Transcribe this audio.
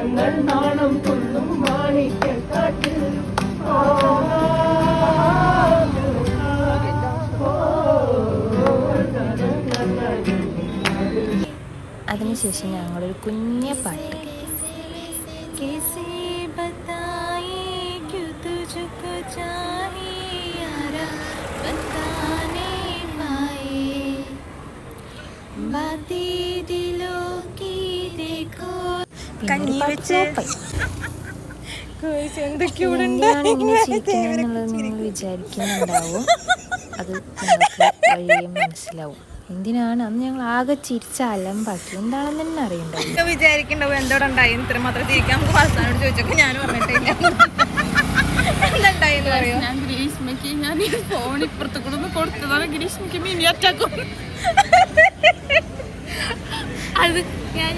ഞങ്ങൾ നാണം കൊള്ളും മാണിക്കാട്ട്. അതിനുശേഷം ഞങ്ങളൊരു കുഞ്ഞ പാട്ട്. എന്തിനാണ് ഇങ്ങനെ ചിരിക്കണമെന്നുള്ളത് നിങ്ങൾ വിചാരിക്കുന്നുണ്ടാവും. അത് നിങ്ങൾക്ക് വഴിയെ മനസ്സിലാവും. എന്തിനാണ് അന്ന് ഞങ്ങൾ ആകെ ചിരിച്ച അലമ്പാക്കി. എന്താണെന്ന് തന്നെ അറിയണ്ടാവും. വിചാരിക്കണ്ടാവും എന്തോടുണ്ടായി ഇത്ര മാത്രം ചിരിക്കാൻ. നമുക്ക് വാസനോട് ചോദിച്ചപ്പോ ഞാനും പറഞ്ഞിട്ടില്ല എന്തുണ്ടായെന്ന് പറയോ. ഞാൻ ഗ്രീഷ്മയ്ക്ക് ഞാൻ ഈ ഫോൺ ഇപ്പുറത്ത് കൂടെ ഒന്ന് കൊടുത്തതാണ്. ഗ്രീഷ്മയ്ക്ക് മിനി അറ്റാക്കും. അത് ഞാൻ